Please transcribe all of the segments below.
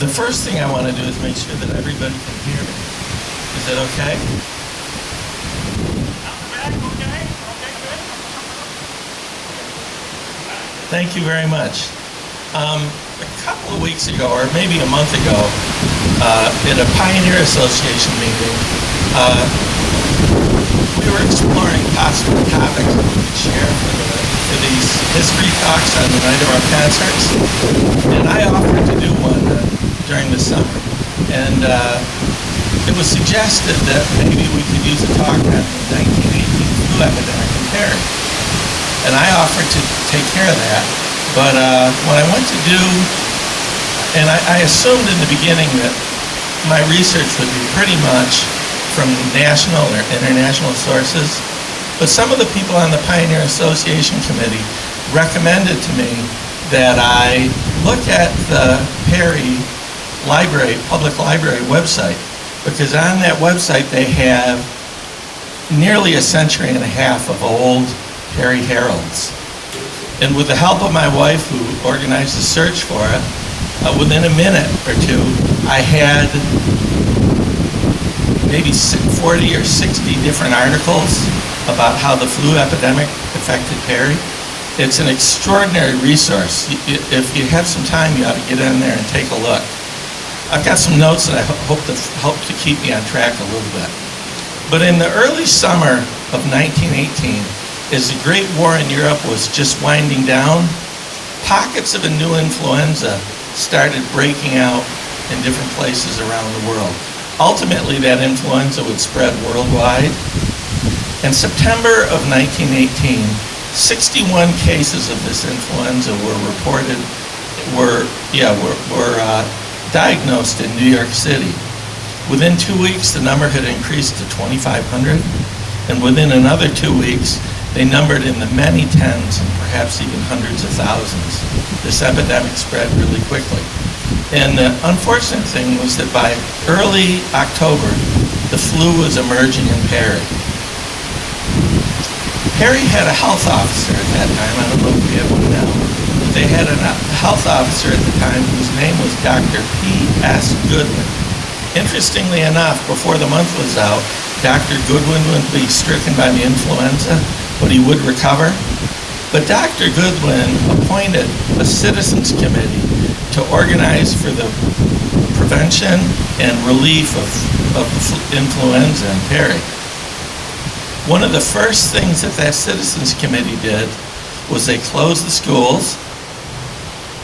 The first thing I want to do is make sure that everybody can hear me. Is that okay? Okay, good. Thank you very much. A couple of weeks ago, or maybe a month ago, at a Pioneer Association meeting, we were exploring possible topics that we could share for these history talks on the night of our concerts. And I offered to do one during the summer. And it was suggested that maybe we could use a talk on the 1918 flu epidemic in Perry. And I offered to take care of that. But when I went to do, and I assumed in the beginning that my research would be pretty much from national or international sources, but some of the people on the Pioneer Association Committee recommended to me that I look at the Perry Library, Public Library website, because on that website they have nearly a century and a half of old Perry Heralds. And with the help of my wife, who organized the search for it, within a minute or two, I had maybe 40 or 60 different articles about how the flu epidemic affected Perry. It's an extraordinary resource. If you have some time, you ought to get in there and take a look. I've got some notes that I hope to help to keep me on track a little bit. But in the early summer of 1918, as the Great War in Europe was just winding down, pockets of a new influenza started breaking out in different places around the world. Ultimately, that influenza would spread worldwide. In September of 1918, 61 cases of this influenza were reported, were diagnosed in New York City. Within 2 weeks, the number had increased to 2,500, and within another 2 weeks, they numbered in the many tens and perhaps even hundreds of thousands. This epidemic spread really quickly. And the unfortunate thing was that by early October, the flu was emerging in Perry. Perry had a health officer at that time. I don't know if we have one now. But they had a health officer at the time whose name was Dr. P.S. Goodwin. Interestingly enough, before the month was out, Dr. Goodwin would be stricken by the influenza, but he would recover. But Dr. Goodwin appointed a citizens committee to organize for the prevention and relief of the influenza in Perry. One of the first things that citizens committee did was they closed the schools,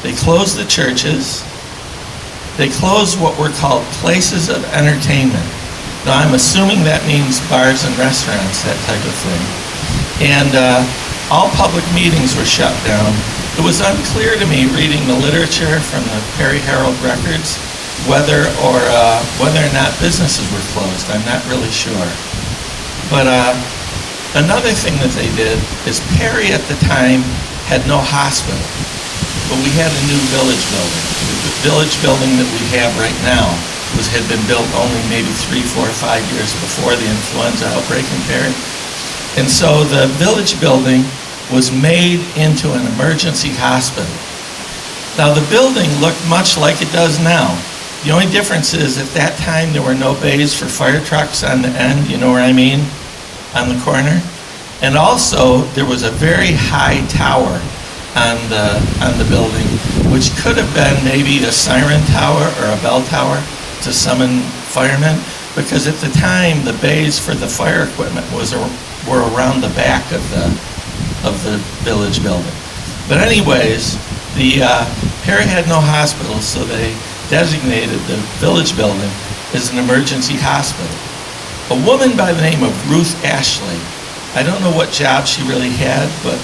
they closed the churches, they closed what were called places of entertainment. Now I'm assuming that means bars and restaurants, that type of thing. And all public meetings were shut down. It was unclear to me, reading the literature from the Perry Herald records, whether or not businesses were closed. I'm not really sure. But another thing that they did is Perry at the time had no hospital, but we had a new village building. The village building that we have right now had been built only maybe 3, 4, 5 years before the influenza outbreak in Perry. And so the village building was made into an emergency hospital. Now the building looked much like it does now. The only difference is at that time there were no bays for fire trucks on the end, you know where I mean, on the corner. And also there was a very high tower on the building, which could have been maybe a siren tower or a bell tower to summon firemen, because at the time the bays for the fire equipment were around the back of the village building. But anyways, the Perry had no hospital, so they designated the village building as an emergency hospital. A woman by the name of Ruth Ashley, I don't know what job she really had, but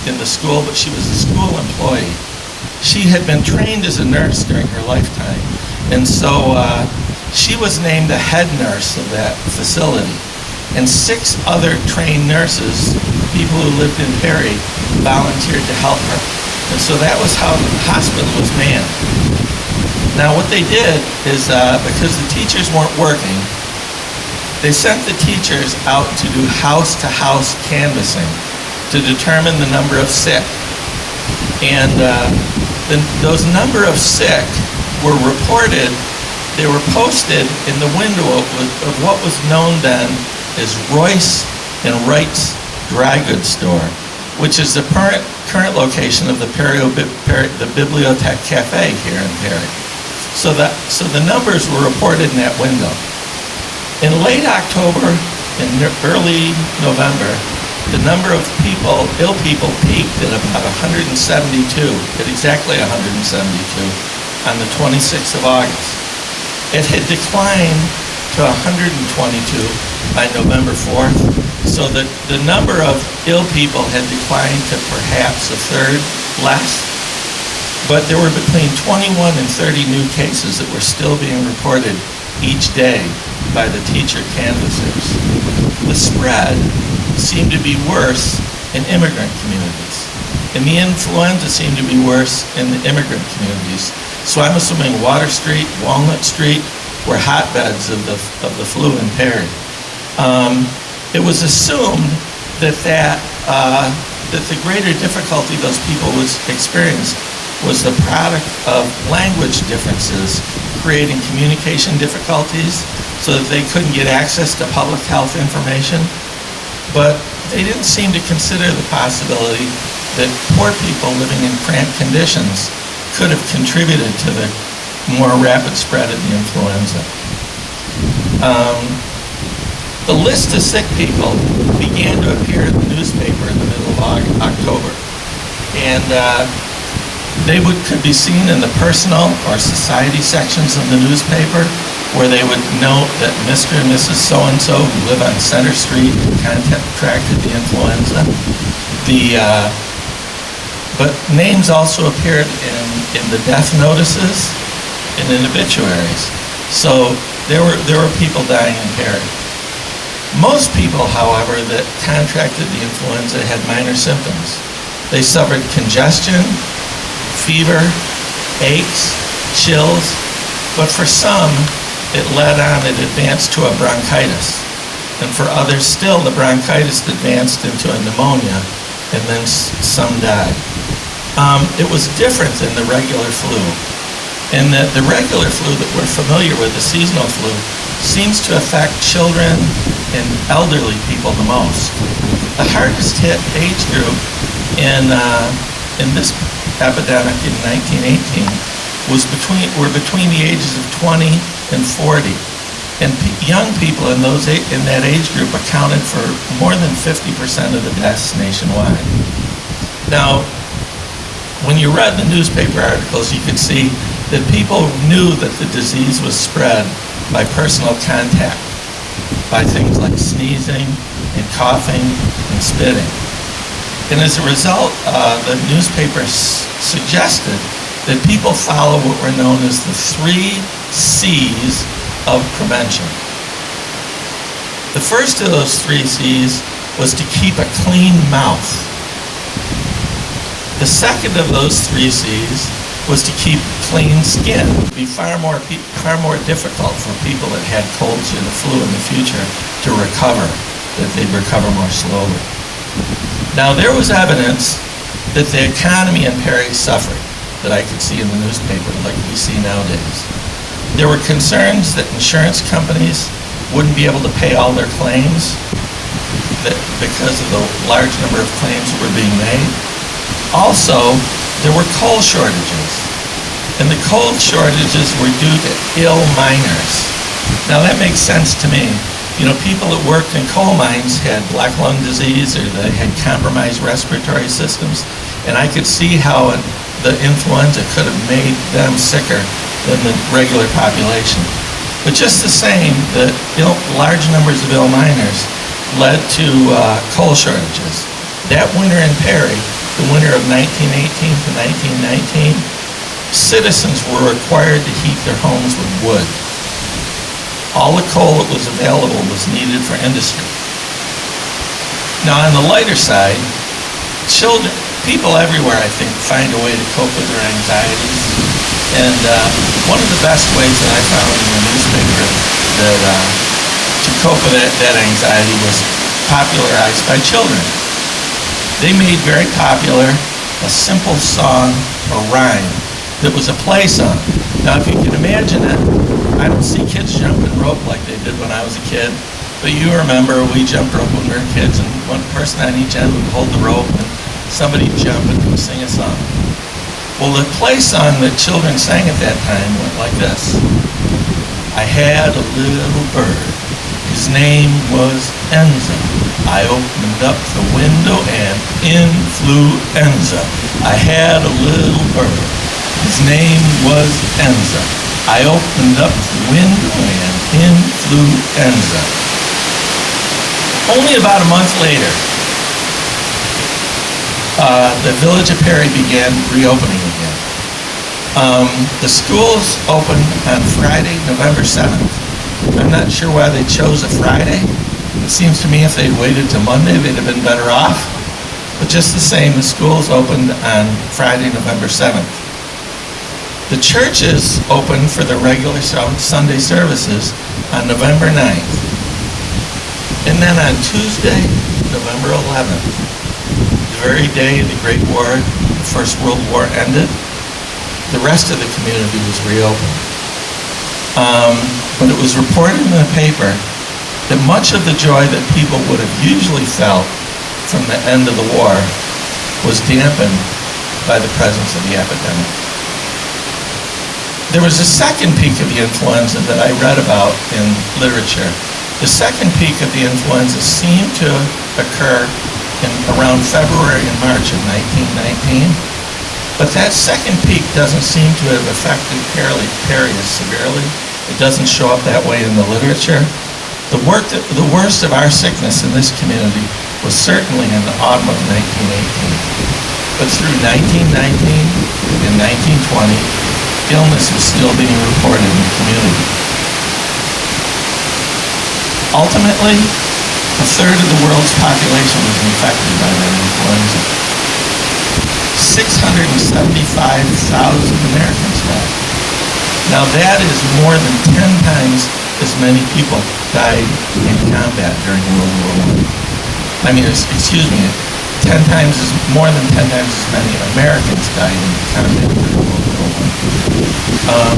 in the school, but she was a school employee. She had been trained as a nurse during her lifetime, and so she was named the head nurse of that facility. And 6 other trained nurses, people who lived in Perry, volunteered to help her. And so that was how the hospital was manned. Now what they did is, because the teachers weren't working, they sent the teachers out to do house-to-house canvassing to determine the number of sick. And those number of sick were reported, they were posted in the window of what was known then as Royce and Wright's Dry Goods Store, which is the current location of the Bibliothèque Cafe here in Perry. So the numbers were reported in that window. In late October and early November, the number of ill people peaked at about 172, at exactly 172, on the 26th of August. It had declined to 122 by November 4th, so that the number of ill people had declined to perhaps a third less. But there were between 21 and 30 new cases that were still being reported each day by the teacher canvassers. The spread seemed to be worse in immigrant communities, and the influenza seemed to be worse in the immigrant communities. So I'm assuming Water Street, Walnut Street were hotbeds of the flu in Perry. It was assumed that the greater difficulty those people experienced was the product of language differences, creating communication difficulties so that they couldn't get access to public health information. But they didn't seem to consider the possibility that poor people living in cramped conditions could have contributed to the more rapid spread of the influenza. The list of sick people began to appear in the newspaper in the middle of October. And they could be seen in the personal or society sections of the newspaper, where they would note that Mr. and Mrs. So-and-so who live on Center Street contracted the influenza. But names also appeared in the death notices and in obituaries. So there were people dying in Perry. Most people, however, that contracted the influenza had minor symptoms. They suffered congestion, fever, aches, chills, but for some, it advanced to a bronchitis. And for others still, the bronchitis advanced into a pneumonia, and then some died. It was different than the regular flu, in that the regular flu that we're familiar with, the seasonal flu, seems to affect children and elderly people the most. The hardest hit age group in this epidemic in 1918 were between the ages of 20 and 40, and young people in that age group accounted for more than 50% of the deaths nationwide. Now, when you read the newspaper articles, you could see that people knew that the disease was spread by personal contact, by things like sneezing and coughing and spitting. And as a result, the newspaper suggested that people follow what were known as the 3 C's of prevention. The first of those 3 C's was to keep a clean mouth. The second of those 3 C's was to keep clean skin. It would be far more difficult for people that had colds or the flu in the future to recover, that they'd recover more slowly. Now, there was evidence that the economy in Perry suffered, that I could see in the newspaper, like we see nowadays. There were concerns that insurance companies wouldn't be able to pay all their claims because of the large number of claims that were being made. Also, there were coal shortages, and the coal shortages were due to ill miners. Now, that makes sense to me. You know, people that worked in coal mines had black lung disease, or they had compromised respiratory systems, and I could see how the influenza could have made them sicker than the regular population. But just the same, the large numbers of ill miners led to coal shortages. That winter in Perry, the winter of 1918 to 1919, citizens were required to heat their homes with wood. All the coal that was available was needed for industry. Now, on the lighter side, people everywhere, I think, find a way to cope with their anxieties. And one of the best ways that I found in the newspaper to cope with that anxiety was popularized by children. They made very popular a simple song or rhyme that was a play song. Now, if you can imagine it, I don't see kids jumping rope like they did when I was a kid, but you remember we jumped rope when we were kids, and one person on each end would hold the rope, and somebody would jump and sing a song. Well, the play song that children sang at that time went like this. I had a little bird. His name was Enza. I opened up the window and influenza. I had a little bird. His name was Enza. I opened up the window and influenza. Only about a month later, the village of Perry began reopening again. The schools opened on Friday, November 7th. I'm not sure why they chose a Friday. It seems to me if they'd waited till Monday, they'd have been better off. But just the same, the schools opened on Friday, November 7th. The churches opened for the regular Sunday services on November 9th. And then on Tuesday, November 11th, the very day the Great War, the First World War ended, the rest of the community was reopened. But it was reported in the paper that much of the joy that people would have usually felt from the end of the war was dampened by the presence of the epidemic. There was a second peak of the influenza that I read about in literature. The second peak of the influenza seemed to occur in around February and March of 1919, but that second peak doesn't seem to have affected Perry as severely. It doesn't show up that way in the literature. The worst of our sickness in this community was certainly in the autumn of 1918. But through 1919 and 1920, illness was still being reported in the community. Ultimately, a third of the world's population was infected by that influenza. 675,000 Americans died. Now that is more than 10 times as many people died in combat during World War I. More than 10 times as many Americans died in combat during World War I.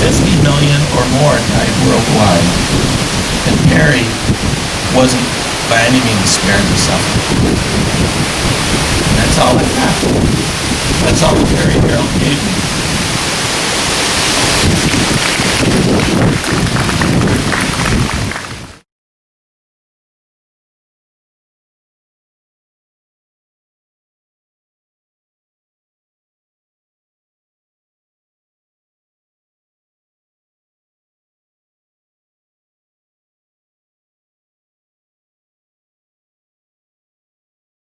50 million or more died worldwide, and Perry wasn't by any means spared the suffering. And that's all I got. That's all the Perry Herald gave me.